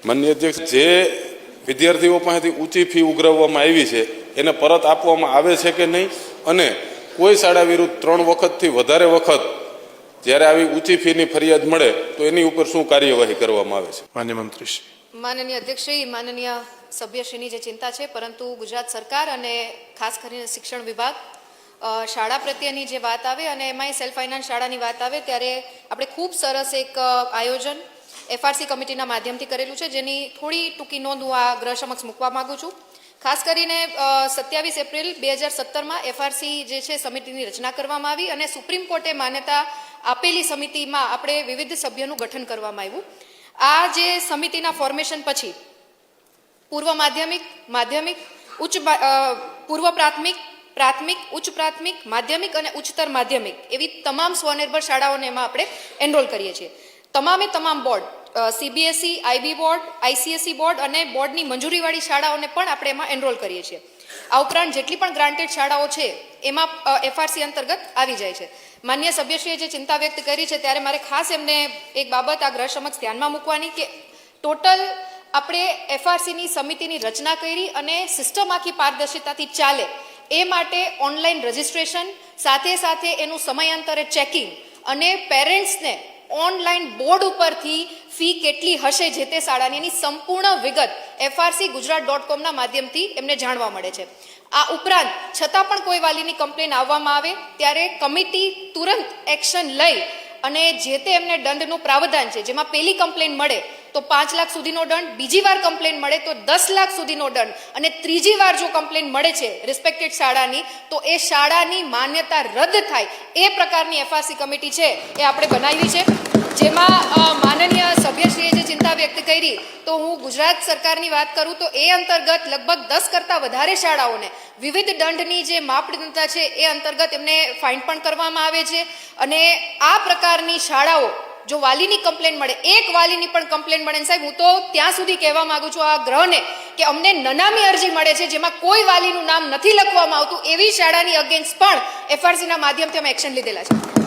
માનનીય અધ્યક્ષ, જે વિદ્યાર્થીઓ પાસેથી ઊંચી ફી ઉઘરાવવામાં આવી છે એને પરત આપવામાં આવે છે કે નહીં, અને કોઈ શાળા વિરુદ્ધ 3 વખતથી વધારે વખત જ્યારે આવી ઊંચી ફીની ફરિયાદ મળે તો એની ઉપર શું કાર્યવાહી કરવામાં આવે છે? માન્ય મંત્રી. માનનીય અધ્યક્ષશ્રી, માનનીય સભ્યશ્રીની જે ચિંતા છે, પરંતુ ગુજરાત સરકાર અને ખાસ કરીને શિક્ષણ વિભાગ શાળા પ્રત્યેની જે વાત આવે અને એમાંય સેલ્ફ ફાઇનાન્સ શાળાની વાત આવે ત્યારે આપણે ખૂબ સરસ એક આયોજન એફઆરસી કમિટીના માધ્યમથી કરેલું છે, જેની થોડી ટૂંકી નોંધ હું આ ગ્રહ સમક્ષ મૂકવા માગું છું. ખાસ કરીને 27 એપ્રિલ 2017માં એફઆરસી જે છે સમિતિની રચના કરવામાં આવી અને સુપ્રીમ કોર્ટે માન્યતા આપેલી સમિતિમાં આપણે વિવિધ સભ્યોનું ગઠન કરવામાં આવ્યું. આ જે સમિતિના ફોર્મેશન પછી પૂર્વ માધ્યમિક, માધ્યમિક, પૂર્વ પ્રાથમિક, પ્રાથમિક, ઉચ્ચ પ્રાથમિક, માધ્યમિક અને ઉચ્ચતર માધ્યમિક એવી તમામ સ્વનિર્ભર શાળાઓને એમાં આપણે એનરોલ કરીએ છીએ. તમામે તમામ board, CBSE, IB board, ICSE board અને બોર્ડની મંજૂરીવાળી શાળાઓને પણ આપણે એમાં એનરોલ કરીએ છીએ. આ ઉપરાંત જેટલી પણ ગ્રાન્ટેડ શાળાઓ છે એમાં એફઆરસી અંતર્ગત આવી જાય છે. માન્ય સભ્યશ્રીએ જે ચિંતા વ્યક્ત કરી છે ત્યારે મારે ખાસ એમને એક બાબત આ ગ્રહ સમક્ષ ધ્યાનમાં મૂકવાની કે ટોટલ આપણે એફઆરસીની સમિતિની રચના કરી અને સિસ્ટમ આખી પારદર્શિતાથી ચાલે એ માટે ઓનલાઈન રજિસ્ટ્રેશન, સાથે સાથે એનું સમયાંતરે ચેકિંગ અને પેરેન્ટ્સને ઓનલાઈન બોર્ડ ઉપરથી ફી કેટલી હશે જે તે શાળાની એની સંપૂર્ણ વિગત frcgujarat.com માધ્યમથી એમને જાણવા મળે છે. આ ઉપરાંત છતાં પણ કોઈ વાલીની કમ્પ્લેન આવવામાં આવે ત્યારે કમિટી તુરંત એક્શન લઈ અને જે તે એમને દંડનું પ્રાવધાન છે, જેમાં પહેલી કમ્પ્લેન મળે તો 5 લાખ સુધીનો દંડ, બીજી વાર કમ્પ્લેન મળે તો 10 લાખ સુધીનો દંડ અને ત્રીજી વાર જો કમ્પ્લેન મળે છે રિસ્પેક્ટેડ શાળાની તો એ શાળાની માન્યતા રદ થાય એ પ્રકારની એફઆરસી કમિટી છે એ આપણે બનાવી છે. જેમાં માનનીય સભ્યશ્રીએ જે ચિંતા વ્યક્ત કરી તો હું ગુજરાત સરકારની વાત કરું તો એ અંતર્ગત લગભગ 10 કરતાં વધારે શાળાઓને વિવિધ દંડની જે માપદંડતા છે એ અંતર્ગત એમને ફાઇન પણ કરવામાં આવે છે. અને આ પ્રકારની શાળાઓ જો વાલીની કમ્પ્લેન મળે, એક વાલીની પણ કમ્પ્લેન મળે, સાહેબ હું તો ત્યાં સુધી કહેવા માંગુ છું આ ગ્રહને કે અમને નનામી અરજી મળે છે જેમાં કોઈ વાલીનું નામ નથી લખવામાં આવતું એવી શાળાની અગેન્સ્ટ પણ એફઆરસીના માધ્યમથી અમે એક્શન લીધેલા છે.